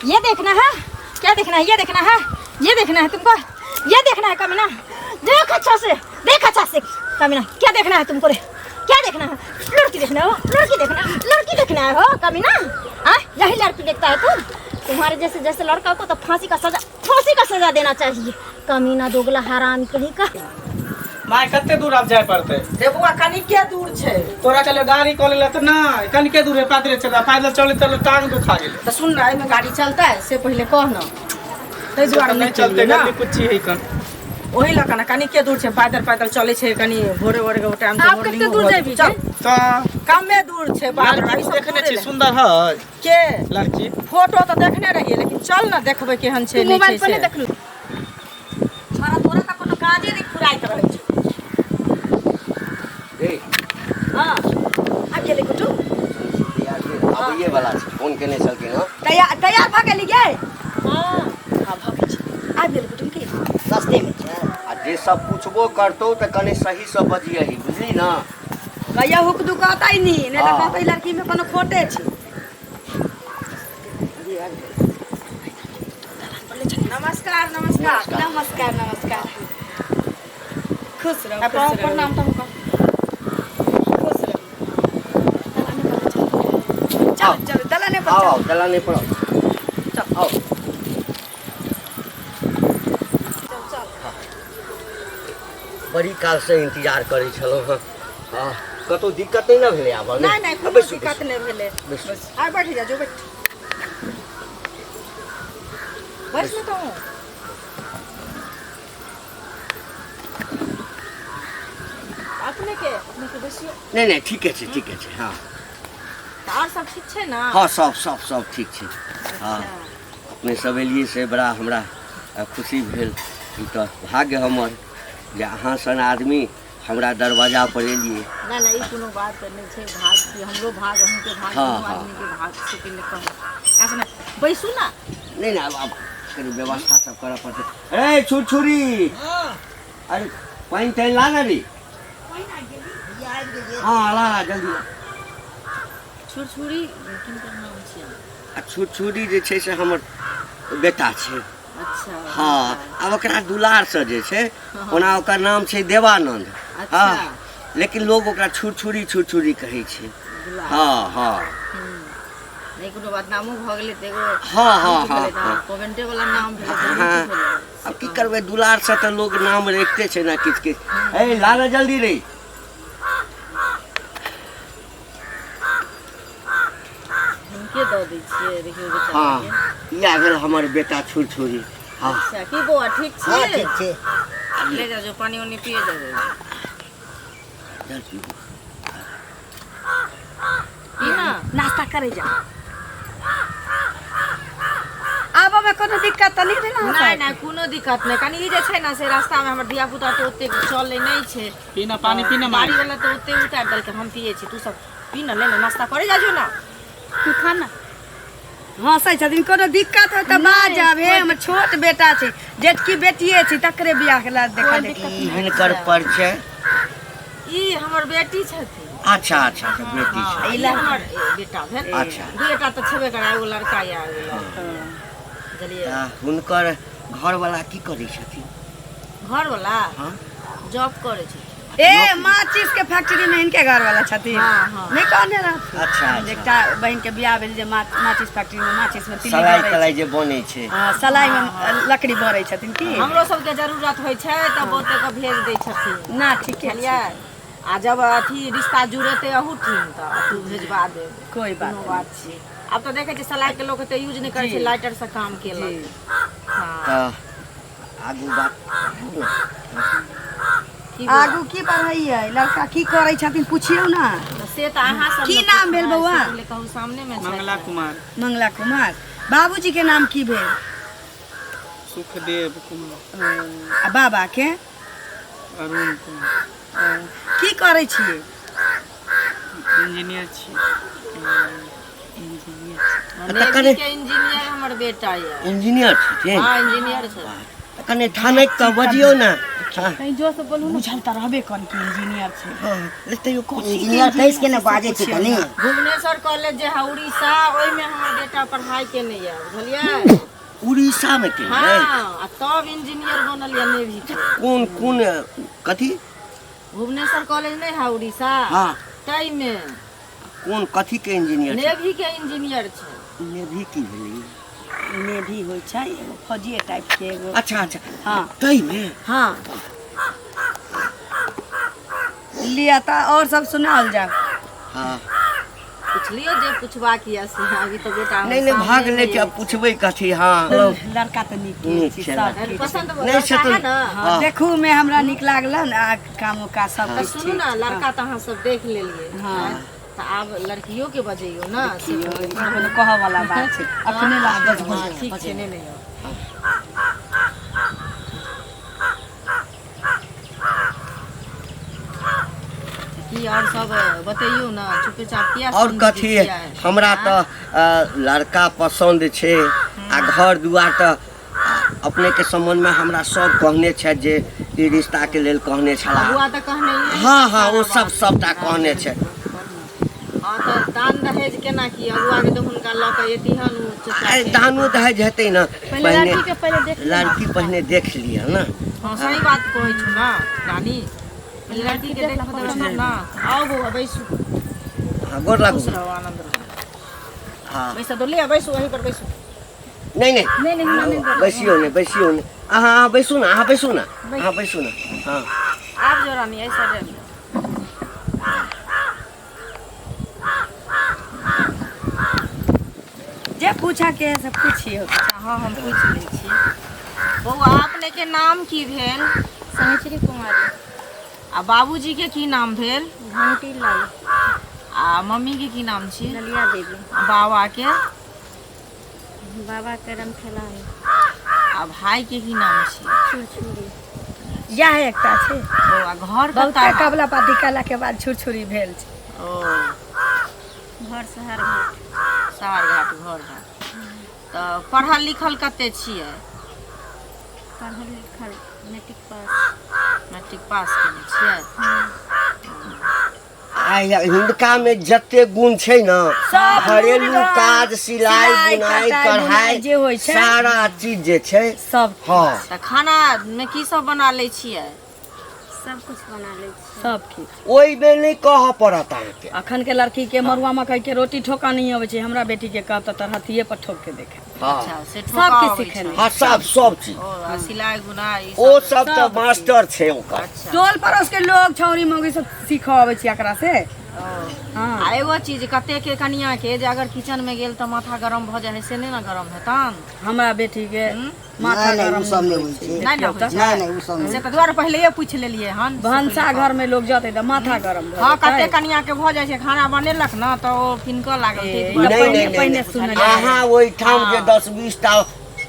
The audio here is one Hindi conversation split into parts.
ये देखना है, क्या देखना है, ये देखना है, ये देखना है तुमको, ये देखना है कमीना। देख अच्छा से कमीना, क्या देखना है तुमको रे, क्या देखना है? लड़की देखना हो, लड़की देखना है हो कमीना। यही लड़की देखता है तुम? तुम्हारे जैसे लड़का को तो फांसी का सजा देना चाहिए। कमीना दोगला हरामी कहीं का। माय कते दूर आप जाय पड़ते? देखो कनी के दूर छे। तोरा चले गाड़ी कॉल ले त ना कनी के दूर है, पैदल चला, पैदल चले तो टांग दुखा गेल। तो सुन रहा है में गाड़ी चलता है से पहले कह ना। ते जुआर नहीं चलते गली कुछ है कन। ओही लका ना कनी के दूर छे, पैदल चले छे कनी भोरे के टाइम आप कितने दूर जाबी? चल तो कम में दूर छे। लड़की देखने छी सुंदर है के लड़की। फोटो तो देखने रहिए, लेकिन चल ना देखबे केहन छे। मोबाइल पर देख लू। छोरा तोरा का कोनो काजे नहीं फुराइत रहै छे। हां अब ये देखो तू अब ये वाला फोन केने चलके ना तैयार भ गेली गे। हां भ गेल छी। आ गेल तुम के रास्ते में आ जे सब पूछबो करतो त कने सही से बजियही, बुझली ना? गया हुक दुकाता ही नहीं तो कहते लड़की में कोनो खोटे छे। नमस्कार। खुश रहो। प्रणाम तुमको। खुश रहो। चल दलाने पर आओ दलाने पर आओ। चल। बड़ी काल से इंतजार करै छलो। हां कतो दिक्कत नहीं ना भेले आबा? नहीं कोई दिक्कत नहीं भेले। बस आ बैठ जा, जो बैठ में तो हूँ। अपने के बेसियो नहीं ठीक है हां। और सब ठीक छे ना? हां सब ठीक छे। हां अपने सब एलिए से बड़ा हमरा खुशी भेल। ई तो भाग्य हमर जे अहाँ सन आदमी हमरा दरवाजा पर एलिए। ना ई कोनो बात नहीं छे। भाग की हमरो भाग, हम के भाग, दोनों आदमी के भाग से के लेकर ऐसा ना बैसू ना। नहीं अब करी व्यवस्था सब करऽ पड़ते। अरे छुरछुरी, अरे पानी तैन ला ना रे। हाँ ला जल्दी ला। छुरछुरी किनकर नाम छियै? छुरछुरी जे छै से हमर बेटा छै। अच्छा हाँ अब ओकरा दुलार से जे छै, ओना ओकर नाम छै देवानंद। हाँ लेकिन लोग ओकरा छुरछुरी कहै छै। हाँ नहीं कोनो बात, नामो भ गेलै त एगो। हाँ कमेंटे वाला नाम भेलै। हाँ अब की करबै, दुलार से तो लोग नाम रखते छै ना किछ। ए ला ना जल्दी रे। के दऽ दै छियै देखियो बेटा। हाँ या गेल हमर बेटा छुरछुरी। हाँ अच्छा की बौआ ठीक छी? हाँ ठीक छै। ले जा, जो पानी उनी पिए जाओ। नाश्ता करे जा। आब में कोनो दिक्कत त नहीं भेल? नहीं कोनो दिक्कत नहीं। कनी जे छै ना से रास्ता में हमर धिया पुता तो ओते चले नहीं छै। पीना पानी पीना गाड़ी वाला तो ओते उतार दल के हम पिए छी। तू सब पी ना, ले ना, नाश्ता करे जाजो ना। तू खा ना। हाँ सही छथिन, कोनो दिक्कत हो त बाज आबे। हमर छोट बेटा छै, जेठकी बेटिए छै, तकरे बियाह के लाद देखा देखी। हिनकर परिचय? ई हमर बेटी छथिन। अच्छा बेटी छै। ई हमर बेटा भेल। अच्छा बेटा तो छेबे करे, एगो लड़का या चलिए। हुनकर घर वाला की करै छथिन? घर वाला हाँ जॉब करे छै। ए माचिस के फैक्ट्री में इनके घर वाला छथिन। हाँ। नहीं कहने रहा। अच्छा एकटा बहन के बियाह भेल जे माचिस फैक्ट्री में, माचिस में तिली सलाई जे बनै छै। हां सलाई में लकड़ी भरै छथिन की। हमरो सब के जरूरत होय छै त बहुते के भेज दै छथिन ना। ठीक है लिया। आ जब अथी रिश्ता जुड़ते अहुठिन त तू भेजवा दे। कोई कोनो बात छै। अब तो देखे छै सलाई के लोग त यूज नहीं करे छै, लाइटर से काम केलक। हां आगू बात आगू की पढ़ाई है, लड़का की करे छथिन पूछियो ना। से त अहाँ सब की नाम भेल बौआ? ले कहू सामने में मंगला कुमार। बाबूजी के नाम की भेल? सुखदेव कुमार। आ बाबा के? अरुण कुमार। की करे छिए? इंजीनियर छी। नेवी के इंजीनियर हमर बेटा है। इंजीनियर छी? हां इंजीनियर छै। कने ठानक तो बजियो ना। हाँ कहीं जो से बोलू बुझल त रहबे कन कि इंजीनियर छै। हाँ लेते यो कथी इंजीनियर कैस के ना बाजे छी कनी भुवनेश्वर कॉलेज जे है उड़ीसा ओइ में हमर बेटा पढ़ाई केने है बुझलियै। उड़ीसा में के हाँ तब इंजीनियर बनल है नेवी के। कौन कथी भुवनेश्वर कॉलेज नहीं है उड़ीसा हाँ तई में कौन कथी के इंजीनियर छै? नेवी के इंजीनियर छै। नेभी की भेलै? नेभी होय छै एगो फौजी टाइप के एगो। अच्छा अच्छा हाँ तई में हाँ लिया था और सब सुनाल जा। हाँ पूछ लियो जे पूछबा किया से अभी तो बेटा नहीं नहीं भाग ले के अब पूछबे कथी। हाँ लड़का तो निक नीक छै छै, सब अरे किछ। पसंद नहीं से तो ना हाँ, देखू में हमरा निक लागलन आ कामो का सब तो कुछ सुनू ना लड़का तो अहाँ सब देख लेलिए। हाँ। तो आब लड़कियों के बजैयो ना से कह वाला बात छै अपने लागत हाँ, ठीक छै नहीं नहीं की और सब बतैयो ना चुपचाप किया और समझ कथी किया है? हमरा तो लड़का पसंद छै आ घर दुआर तो अपने के संबंध में हमरा सब कहने छै जे ई रिश्ता के लेल कहने छला। बुआ तो कहने ही है। हाँ हाँ वो सबटा कहने छै। हाँ तो दान दहेज केना की अगुआ के तो हुनका ल के एतिहन आइ दानो दहेज हेतै ना पहले पहले देख लड़की पहले देख लिया ना। हाँ सही बात कहै छु ना रानी लड़की के देख देबै ना। आओ बउआ बैसू हाँ गोर लागू। खुश रहो आनंद रहो। हाँ बैसा तो ले बैसू वहीं पर बैसू। नहीं नहीं बैसियो नहीं बैसियो नहीं। हाँ बैसू ना हाँ बैसू ना हाँ बैसू ना। हाँ आप जो रानी ऐसा रह जे पूछा के सब पूछियो। हाँ हम पूछ लै छी। बउआ अपने के नाम की भेल? सहचरी कुमारी आ बाबूजी के की नाम भेल? घंटी लाल आ मम्मी के की नाम छी? ललिया देवी आ बाबा के? बाबा के रम खेला है आ भाई के की नाम छी? छुरछुरी या एकटा छै ओ आ घर बहुत कतऽ? कबला पाती कला के बाद छुरछुरी भेल छै। ओ घर शहर घाट शहर घाट घर घाट। तो पढ़ल लिखल कते छियै? पढ़ल लिखल मैट्रिक पास मैट्रिक पास केने छियै? आइ हिंदका में जते गुण छै ना घरेलू काज सिलाई बुनाई कढ़ाई जे होइ छै सारा चीज जे छै सब हाँ तो खाना में की सब बना ले छियै? सब कुछ बना ले छी। सब किछ। ओइ में नहीं कह पड़त अहाँके। अखन के लड़की के मरुआ मकई के रोटी ठोका नहीं आवे छै। हमरा बेटी के कहता तर हथिये पर ठोक के देखे हाँ अच्छा से सब ठोका किछ अबै सिखेने। छै। हाँ सब चीज ओ आ सिलाई बुनाई ओ सब तो मास्टर छै ओकर। अच्छा टोल पड़ोस के लोग छौरी मौगी सब सीख आवे छै एकरा से। ओ। हाँ आ एगो चीज कते के कनिया के जे अगर किचन में गेल तो माथा गरम भ जाए है से नहीं ना गरम हेतन? हमरा बेटी के माथा गरम सब नहीं नहीं होइ होइ छै। छै। नहीं ना देखियौ होइ तऽ। छै। नहीं नहीं उ सब से तो द्वार पहले पूछ लेलिए हन भनसा घर में लोग जाते त माथा गरम भ हाँ कते जातै। कनिया के भ जाए छै खाना बनेलक ना तो ओ फिनको लागल ए, टेट ई पर। तऽ नहीं नहीं पहिने नहीं सुनलियै। अहाँ ओहिठाम जे 10-20 टा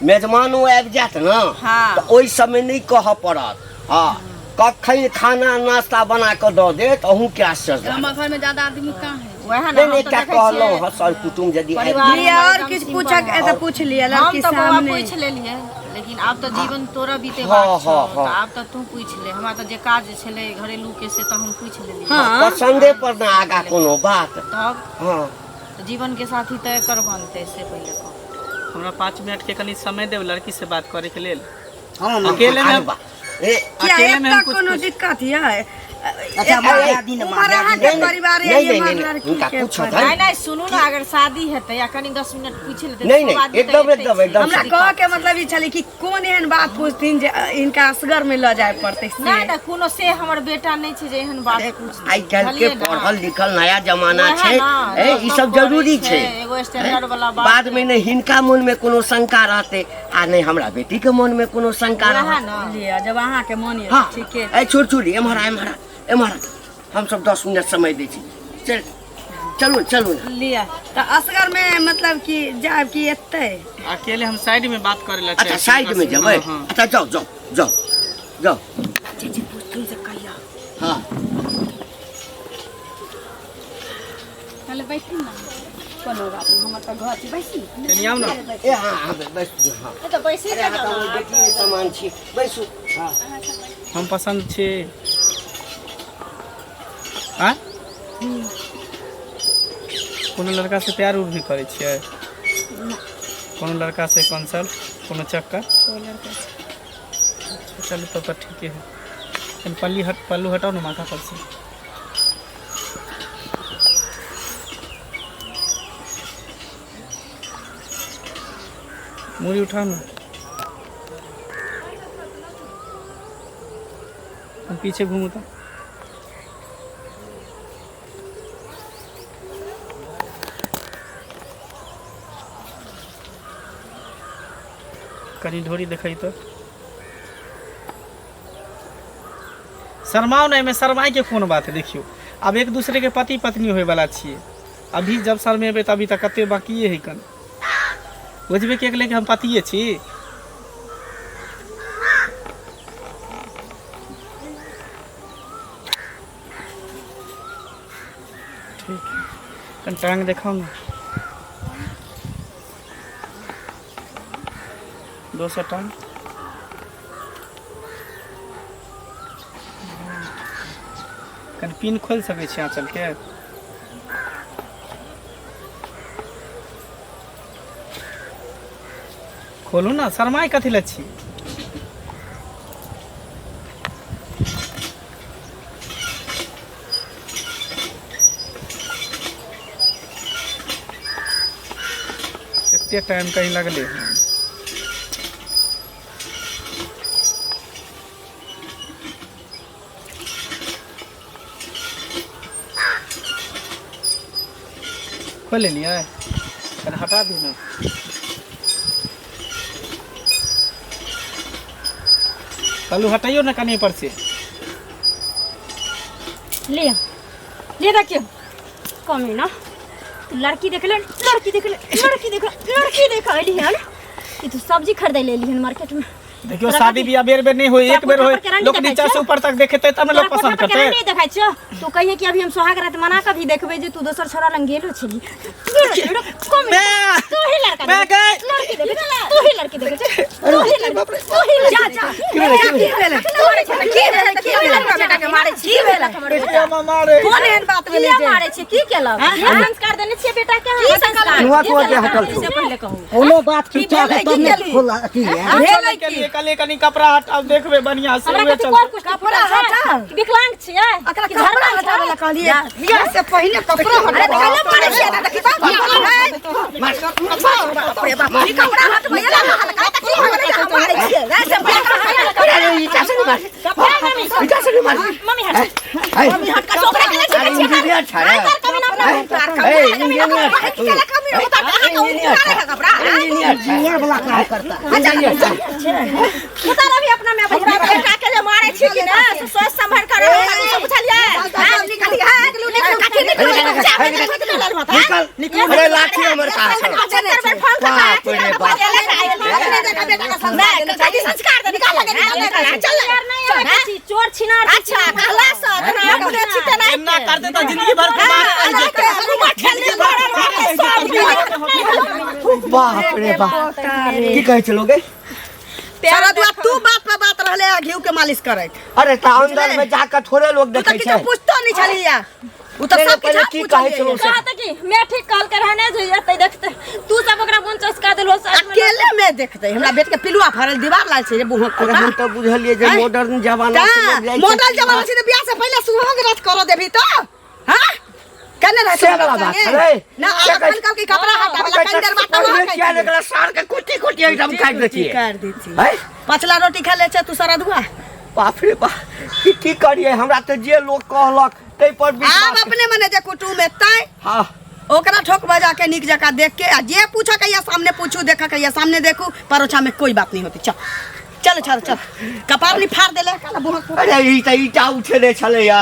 मेजमानो आबि जायत ना हाँ। तो ओहि समय नहीं कह पड़त। हाँ कखन खाना नाश्ता बना के दऽ देत अहूँ के आश्चर्य लागत। हमारे घर में ज्यादा आदमी कहाँ है? वह ना नहीं हम नहीं तो क्या देखै कहलहुँ छियै। हाँ सर कुटुम यदि आबि परिवार लिया में और एकदम किछ सिंपल पूछा है। ऐसा पूछ लिया हम लड़की तो बउआ सामने। पूछ लेलिए लेकिन आब तो जीवन तोरा बीते हाँ, बात छौ हाँ, तो हाँ। आब तो तू पूछ ले। हमरा तो जे काज छले घरेलू के से तो हम पूछ लेलिए। हाँ पसंदे पर ना आगा कोनो बात। तब हाँ तो जीवन के साथी तय कर बनते से पहले को। हमरा 5 मिनट के कनी समय देव लड़की से बात करे के लेल। हम अकेले में अरे बा, ए, क्या अकेले में हम एकटा कुछ कोनो कुछ दिक्कत है? अच्छा, माँ दिन अहाँ के परिवार है ये मार लड़की उनका के पूछो ऊपर। भाई। नहीं नहीं सुनू ना अगर शादी हेतै या कनी 10 मिनट पूछ लेते नहीं, नहीं, एकदम हमरा सही। कह के मतलब ई छले कि कोन एहन बात पूछथिन जे इनका असगर में ल जाए पड़ते से। नहीं ना कोनो से हमर बेटा नहीं छै जे एहन बात पूछ आइ काल्हि के पढ़ल लिखल नया जमाना वएह छै ना, ए, लोग ई सब सब जरूरी करै छै। एगो स्टैंडर्ड वाला बात बाद में नहीं हिनका मन में कोनो शंका रहते आ नहीं हमरा बेटी के मन में कोनो शंका वएह रहते। ना लिया जब अहाँ के मन हाँ है ठीक है। ए छुरछुरी एम्हरा हम सब 10 मिनट समय दै छी। चलू चलू ना। लिया तो असगर में मतलब कि जाब कि एते अकेले हम साइड में बात करे ला अच्छा साइड में जबै। हाँ। अच्छा जाओ जाओ जाओ जाओ। हाँ पहले बैठी ना कोनो बात नहीं, हमर तो घर छी बैसी। चलिए आओ ना। ए हाँ बैसू हाँ ये तो पैसे अरे हाँ तो हमर बेटी के सामान छी बैसू हाँ हम पसंद छी हाँ कोनो लड़का से प्यार उर भी करे छियै? कोनो लड़का से कंसल कोनो चक्कर? चलो तो ठीक है। पल्लू हटाओ ना माथा पर से। मूरी उठाओ ना। हम पीछे घूमो तो कनी ढोरी दिखाई तो शर्माओ नहीं। में शर्माई के कौन बात है? देखियो अब एक दूसरे के पति पत्नी होए वाला छिए। अभी जब शर्मेबे तभी तक कते बाकी है कन बुझबे के लेके हम पतिए छी। ठीक है कन टांग दिखाओ ना। 200 टांग कन पिन खोल सके छी आंचल के? खोलू ना शर्माई कथी ले छी? एते टाइम कहीं लगले खोल लिया कन हटा दी ना। पल्लू हटाइयो ना कनी पर से। लिया ये देखियो कमी ना लड़की देख ले लड़की देख ले लड़की देख लड़की देखा लिहन ये तो सब्जी खरीदे ले लिहन मार्केट में। देखियो शादी बियाह बेर बेर नहीं होई एक बेर होई लोग नीचे से ऊपर तक देखे तब लोग पसंद करते हैं। नहीं देखाइ छ तू कहिए कि अभी हम सोहाग रात मना के भी देखबे जे तू दोसर छोरा लंग गेलो छली। तू ही लड़का मैं गए लड़की देख तू ही लड़की देख तू ही तू ही जा जा की बेटा के मारे छी बेला बेटा मारे कौन एहन बात भेलै किया जे मारे छी की केला संस्कार देने छी बेटा के की संस्कार नुआ को के हटल से पहले कहू कोनो बात की चाह तब ने खोला की है भेलै के की लिए कले कनी कपड़ा हटाओ देखबे बढ़िया से हमरा उहे के चल। और कुछ कपड़ा हटा विकलांग छियै अकरा कपड़ा हटावे ला कहलिए बियाह से पहले कपड़ा हटावे ला मारे छी ना देखि अरे बाप रे कपड़ा हटवे ला हल्का त की मारे छी ऐसे अरे ये कैसे नहीं मार ये कैसे नहीं मार मम्मी हट मम्मी हट का छोकरा के ले इंजीनियर छाड़ा ए इंजीनियर इंजीनियर वाला काम करता उतार अभी अपना में अपना बेटा के जे मारे छी कि ना सोच संभाल कर सब बुझलिए निकल है निकल अरे लाठी हमर पास है बाप रे बाप संस्कार दे निकाल चल चोर छिनार अच्छा कहला से ना करते तो जिंदगी भर बाप रे बाप की कहे चलोगे? सारा दुआ तू बात पे बात रहले घिउ के मालिश करे अरे ता अंदर में जाकर थोड़े लोग तू देखे तो छे। किछु पूछतो नहीं छलिया उ तो सब पहले की कहे चलो से कहत कि मैं ठीक कॉल कर रहने जइते देखते तू सब ओकरा बोन चस्का देलो अकेले में देखते हमरा बेट के पिलुआ फरल दीवार लाल छै बुह अरे हम तो बुझलिए जे मॉडर्न जमाना से लोग जाई मॉडल जमाना छै बियाह से पहले सुहाग रात करो देबी तो हां कने रह से वाला बात अरे ना अपन कल के कपड़ा हटा वाला कंडर बात पहले क्या निकला सार के कुटी कुटी एकदम काट देती है कर देती है पछला रोटी खा ले छ तू सारा दुआ बाप रे बाप की करिए हमरा तो जे लोग कहलक तै पर आप विश्वास अपने मने जे कुटुम एतै हां ओकरा ठोक बजा के निक जका देख के आ जे पूछा के या सामने पूछू देखा के या सामने देखू परोछा में कोई बात नहीं होती चल चल चल चल कपार नहीं फाड़ देले काला बुह अरे ई त ईटा उठे छले या